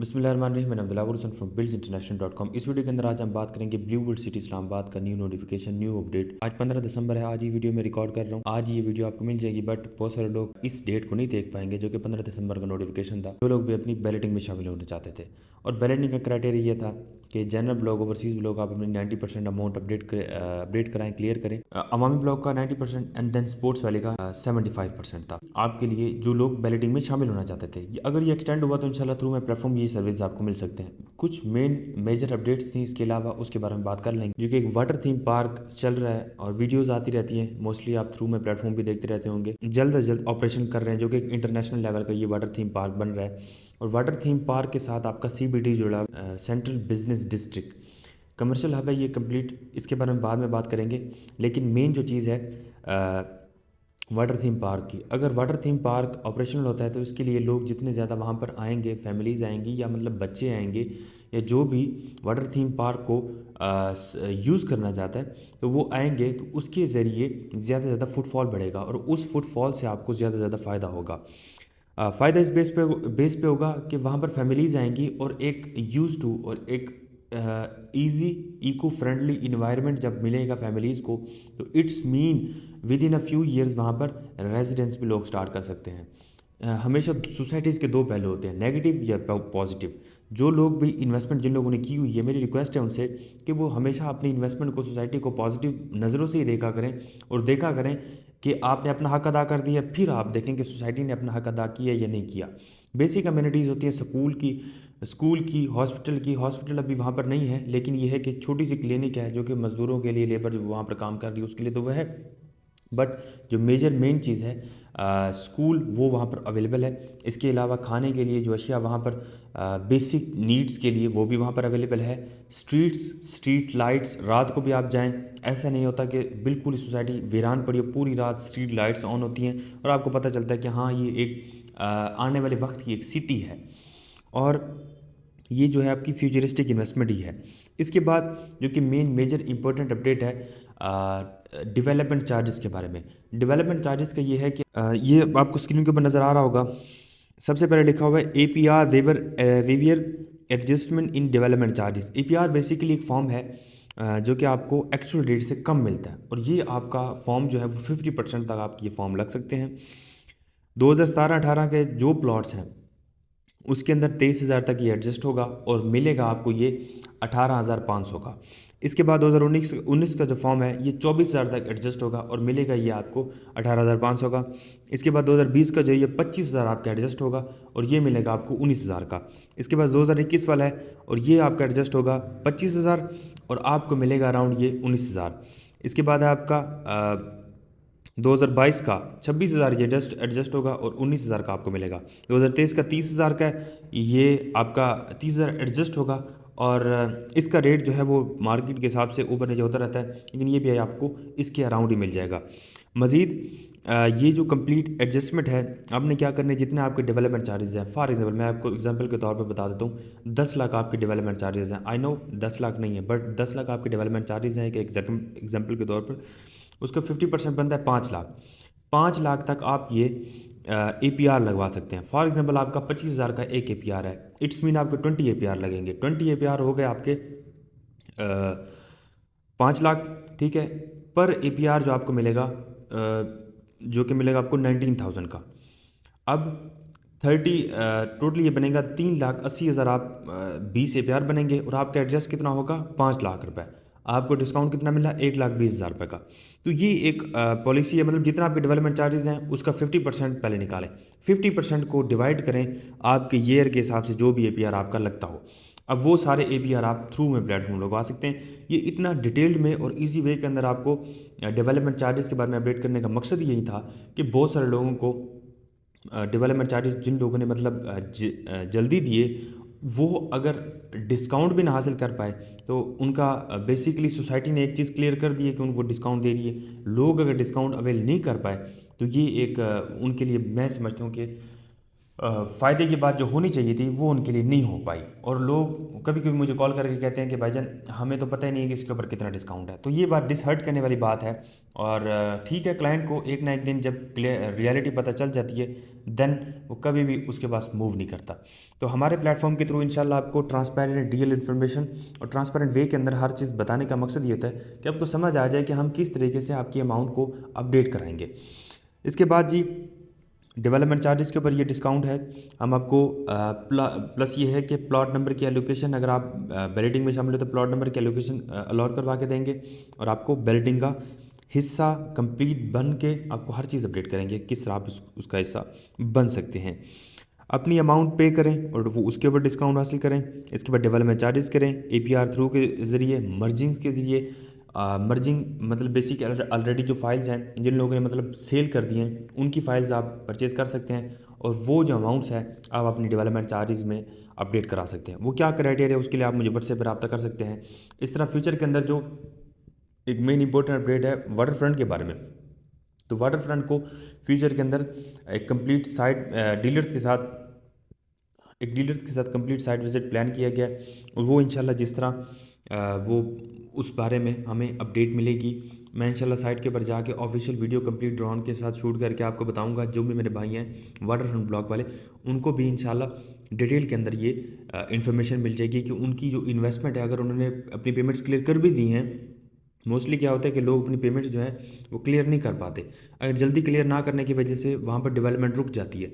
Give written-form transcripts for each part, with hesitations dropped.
बिस्मिल्लाहिर्रहमानिर्रहीम। मैं Abdullah Hussain from buildsinternational.com। इस वीडियो के अंदर आज हम बात करेंगे ब्लू वर्ल्ड सिटी इस्लामाबाद का न्यू नोटिफिकेशन, न्यू अपडेट। आज 15 दिसंबर है। आज ये वीडियो मैं रिकॉर्ड कर रहा हूँ। आज ये वीडियो आपको मिल जाएगी, बट बहुत सारे लोग इस डेट को नहीं देख पाएंगे जो कि 15 दिसंबर का नोटिफिकेशन था। जो लोग भी अपनी बैलेटिंग में शामिल होना चाहते थे, और बैलेटिंग का क्राइटेरिया ये था कि जनरल ब्लॉक, ओवरसीज़ ब्लॉक आप अपनी 90% अमाउंट अपडेट कराएं, क्लियर करें। अवामी ब्लॉक का 90% एंड देन स्पोर्ट्स वाले का 75% था आपके लिए, जो लोग बैलेटिंग में शामिल होना चाहते थे। अगर ये एक्सटेंड हुआ तो इंशाल्लाह थ्रू माई प्लेटफॉर्म ये सर्विस आपको मिल सकते हैं। कुछ मेजर अपडेट्स थी, इसके अलावा उसके बारे में बात कर लेंगे। जो कि एक वाटर थीम पार्क चल रहा है और वीडियोस आती रहती हैं, मोस्टली आप थ्रू माई प्लेटफॉर्म भी देखते रहते होंगे। जल्द से जल्द ऑपरेशन कर रहे हैं, जो कि इंटरनेशनल लेवल का ये वाटर थीम पार्क बन रहा है। और वाटर थीम पार्क के साथ आपका CBD जुड़ा, central business district commercial hub है ये कंप्लीट। इसके बारे में बाद में बात करेंगे, लेकिन मेन जो चीज़ है वाटर थीम पार्क की, अगर वाटर थीम पार्क ऑपरेशनल होता है तो इसके लिए लोग जितने ज़्यादा वहाँ पर आएंगे, फैमिलीज़ आएंगी या मतलब बच्चे आएंगे, या जो भी वाटर थीम पार्क को यूज़ करना चाहता है तो वो आएंगे, तो उसके ज़रिए ज़्यादा से ज़्यादा फुटफॉल बढ़ेगा और उस फुटफॉल से आपको ज़्यादा से ज़्यादा फ़ायदा होगा। फ़ायदा इस बेस पे होगा कि वहाँ पर फैमिलीज़ आएंगी और एक यूज़ टू और एक ईज़ी इको फ्रेंडली इन्वायरमेंट जब मिलेगा फैमिलीज़ को, तो it's mean with in a few years वहाँ पर रेजिडेंस भी लोग स्टार्ट कर सकते हैं। हमेशा सोसाइटीज़ के दो पहलू होते हैं, नेगेटिव या पॉजिटिव। जो लोग भी इन्वेस्टमेंट जिन लोगों ने की हुई है, मेरी रिक्वेस्ट है उनसे कि वो हमेशा अपनी इन्वेस्टमेंट को, सोसाइटी को पॉजिटिव नज़रों से ही देखा करें, और देखा करें कि आपने अपना हक अदा कर दिया, फिर आप देखें कि सोसाइटी ने अपना हक अदा किया या नहीं किया। बेसिक अम्यूनिटीज़ होती हैं स्कूल की, हॉस्पिटल अभी वहाँ पर नहीं है, लेकिन ये है कि छोटी सी क्लिनिक है जो कि मज़दूरों के लिए, लेबर जो वहाँ पर काम कर रही है उसके लिए तो वह है। बट जो मेन चीज़ है स्कूल, वो वहाँ पर अवेलेबल है। इसके अलावा खाने के लिए जो अशिया वहाँ पर बेसिक नीड्स के लिए, वो भी वहाँ पर अवेलेबल है। स्ट्रीट लाइट्स, रात को भी आप जाएं, ऐसा नहीं होता कि बिल्कुल सोसाइटी वीरान पड़ी हो, पूरी रात स्ट्रीट लाइट्स ऑन होती हैं और आपको पता चलता है कि हाँ ये एक आने वाले वक्त की एक सिटी है। और ये जो है आपकी फ्यूचरिस्टिक इन्वेस्टमेंट ही है। इसके बाद जो कि मेजर इंपॉर्टेंट अपडेट है डेवलपमेंट चार्जेस के बारे में। डेवलपमेंट चार्जेस का ये है कि ये आपको स्क्रीन के ऊपर नज़र आ रहा होगा। सबसे पहले लिखा हुआ है APR waiver adjustment in development charges. APR basically एक फॉर्म है जो कि आपको एक्चुअल रेट से कम मिलता है, और ये आपका फॉर्म जो है वो 50% तक आपके ये फॉर्म लग सकते हैं। 2017-18 के जो प्लॉट्स हैं उसके अंदर 23,000 तक ये एडजस्ट होगा और मिलेगा आपको ये 18,500 का। इसके बाद 2019 का जो फॉर्म है ये 24,000 तक एडजस्ट होगा और मिलेगा ये आपको 18,500 का। इसके बाद 2020 का जो है ये 25,000 आपका एडजस्ट होगा और ये मिलेगा आपको 19,000 का। इसके बाद 2021 वाला है और ये आपका एडजस्ट होगा 25,000 और आपको मिलेगा अराउंड ये 19,000। इसके बाद है आपका 2022 का 26,000 ये एडजस्ट होगा और 19,000 का आपको मिलेगा। 2023 का 30,000 का है, ये आपका 30,000 एडजस्ट होगा और इसका रेट जो है वो मार्केट के हिसाब से ऊपर नीचे होता रहता है, लेकिन ये भी आपको इसके अराउंड ही मिल जाएगा। मज़ीद ये जो कंप्लीट एडजस्टमेंट है, आपने क्या करना है, जितने आपके डेवलपमेंट चार्जेस हैं, फॉर एग्जांपल मैं आपको एग्जांपल के तौर पे बता देता हूँ, 10 लाख आपके डेवलपमेंट चार्जेस हैं। आई नो 10 लाख नहीं है, बट 10 लाख आपके डेवलपमेंट चार्जेस हैं एक एग्जांपल के तौर पर। उसका 50% बनता है 5 लाख। 5 लाख तक आप ये APR लगवा सकते हैं। फॉर एग्जांपल आपका 25,000 का एक APR है, इट्स मीन आपको 20 APR लगेंगे। 20 APR हो गए आपके 5 लाख, ठीक है। पर APR जो आपको मिलेगा जो कि मिलेगा आपको 19,000 का। अब 30 टोटल ये बनेगा 3,80,000। आप 20 APR बनेंगे और आपका एडजस्ट कितना होगा, 5 लाख रुपए। आपको डिस्काउंट कितना मिला, 1,20,000 रुपये का। तो ये एक पॉलिसी है, मतलब जितना आपके डेवलपमेंट चार्जेस हैं उसका 50% पहले निकालें, 50% को डिवाइड करें आपके ईयर के हिसाब से जो भी APR आपका लगता हो। अब वो सारे APR आप थ्रू में प्लेटफॉर्म लगवा सकते हैं। ये इतना डिटेल्ड में और इजी वे के अंदर आपको डेवलपमेंट चार्जेस के बारे में अपडेट करने का मकसद यही था कि बहुत सारे लोगों को डेवलपमेंट चार्जेस, जिन लोगों ने मतलब जल्दी दिए, वो अगर डिस्काउंट भी ना हासिल कर पाए तो उनका बेसिकली सोसाइटी ने एक चीज़ क्लियर कर दी है कि उनको डिस्काउंट दे रही है। लोग अगर डिस्काउंट अवेल नहीं कर पाए तो ये एक उनके लिए मैं समझता हूँ कि फ़ायदे की बात जो होनी चाहिए थी वो उनके लिए नहीं हो पाई। और लोग कभी कभी मुझे कॉल करके कहते हैं कि भाईजान हमें तो पता ही नहीं है कि इसके ऊपर कितना डिस्काउंट है। तो ये बात डिसहर्ट करने वाली बात है। और ठीक है, क्लाइंट को एक ना एक दिन जब रियलिटी पता चल जाती है देन वो कभी भी उसके पास मूव नहीं करता। तो हमारे प्लेटफॉर्म के थ्रू इंशाल्लाह आपको ट्रांसपेरेंट रियल इन्फॉर्मेशन और ट्रांसपेरेंट वे के अंदर हर चीज़ बताने का मकसद ये होता है कि आपको समझ आ जाए कि हम किस तरीके से आपकी अमाउंट को अपडेट कराएंगे। इसके बाद जी, डेवलपमेंट चार्जेस के ऊपर ये डिस्काउंट है। हम आपको प्लस ये है कि प्लॉट नंबर की एलोकेशन, अगर आप बैलेटिंग में शामिल हो तो प्लॉट नंबर की एलोकेशन अलॉट करवा के देंगे। और आपको बैलेटिंग का हिस्सा कंप्लीट बन के आपको हर चीज़ अपडेट करेंगे किस तरह आप उसका हिस्सा बन सकते हैं। अपनी अमाउंट पे करें और वो उसके ऊपर डिस्काउंट हासिल करें। इसके बाद डेवलपमेंट चार्जेस करें एपीआर थ्रू के ज़रिए, मर्जिंग के ज़रिए। मर्जिंग मतलब बेसिक ऑलरेडी जो फाइल्स हैं जिन लोगों ने मतलब सेल कर दी हैं उनकी फ़ाइल्स आप परचेज़ कर सकते हैं और वो जो अमाउंट्स हैं आप अपनी डेवलपमेंट चार्जेस में अपडेट करा सकते हैं। वो क्या क्राइटेरिया उसके लिए आप मुझे व्हाट्सएप पर रब्ता कर सकते हैं। इस तरह फ्यूचर के अंदर जो एक मेन इंपॉर्टेंट अपडेट है वाटर फ्रंट के बारे में। तो वाटर फ्रंट को फ्यूचर के अंदर एक कंप्लीट साइट डीलर्स के साथ कंप्लीट साइट विजिट प्लान किया गया है। और वो इंशाल्लाह जिस तरह वो उस बारे में हमें अपडेट मिलेगी, मैं इंशाल्लाह साइट के ऊपर जाके ऑफिशियल वीडियो कंप्लीट ड्रोन के साथ शूट करके आपको बताऊंगा। जो भी मेरे भाई हैं वाटर फ्रंट ब्लॉक वाले, उनको भी इंशाल्लाह डिटेल के अंदर ये इन्फॉर्मेशन मिल जाएगी कि उनकी जो इन्वेस्टमेंट है, अगर उन्होंने अपनी पेमेंट्स क्लियर कर भी दी हैं। मोस्टली क्या होता है कि लोग अपनी पेमेंट्स जो है वो क्लियर नहीं कर पाते। अगर जल्दी क्लियर ना करने की वजह से वहाँ पर डेवलपमेंट रुक जाती है।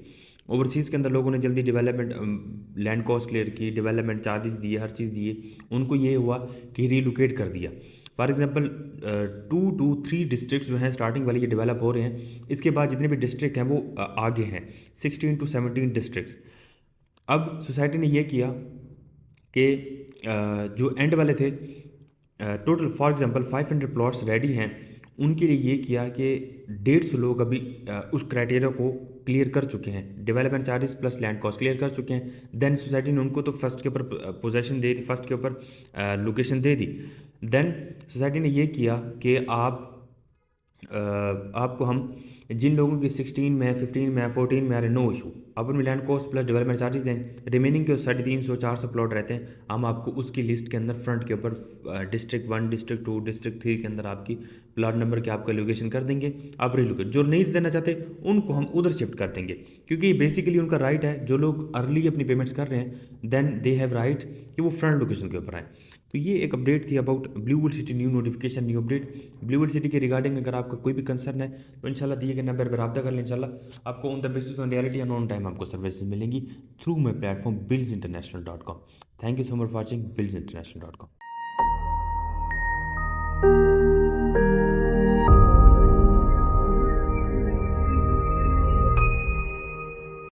ओवरसीज़ के अंदर लोगों ने जल्दी डेवलपमेंट लैंड कॉस्ट क्लियर की, डेवलपमेंट चार्जेस दिए, हर चीज़ दिए, उनको ये हुआ कि रीलोकेट कर दिया। फॉर एग्जांपल 2 to 3 डिस्ट्रिक्ट जो हैं स्टार्टिंग वाले ये डेवलप हो रहे हैं। इसके बाद जितने भी डिस्ट्रिक्ट हैं वो आगे हैं, 16 to 17 डिस्ट्रिक्ट्स। अब सोसाइटी ने ये किया कि जो एंड वाले थे, total for example 500 plots ready हैं, उनके लिए ये किया कि 150 लोग अभी उस क्राइटेरिया को क्लियर कर चुके हैं, development charges plus land cost clear कर चुके हैं। देन सोसाइटी ने उनको तो फर्स्ट के ऊपर पोजेशन दे दी, फर्स्ट के ऊपर लोकेशन दे दी। देन सोसाइटी ने ये किया कि आपको हम जिन लोगों की 16 में, 15 में, 14 में आ रहे, नो इशू, आप उनमें land cost plus development charges दें। रिमेनिंग के 350-400 प्लॉट रहते हैं, हम आपको उसकी लिस्ट के अंदर फ्रंट के ऊपर डिस्ट्रिक्ट 1, डिस्ट्रिक्ट 2, डिस्ट्रिक्ट 3 के अंदर आपकी प्लॉट नंबर के आपका लोकेशन कर देंगे। आप रिलोकेट, जो नहीं देना चाहते उनको हम उधर शिफ्ट कर देंगे, क्योंकि बेसिकली उनका राइट है। जो लोग अर्ली अपनी पेमेंट्स कर रहे हैं देन दे हैव राइट कि वो फ्रंट लोकेशन के ऊपर आए। तो ये एक अपडेट थी about blue world city, new notification, new update blue world city के रिगार्डिंग। अगर आपका कोई भी कंसर्न है तो इंशाल्लाह दिए गए नंबर पर रब्ता कर लें। इंशाल्लाह आपको on the basis on reality and on time आपको सर्विसेज मिलेंगी through my platform buildsinternational.com। Thank you so much for watching buildsinternational.com।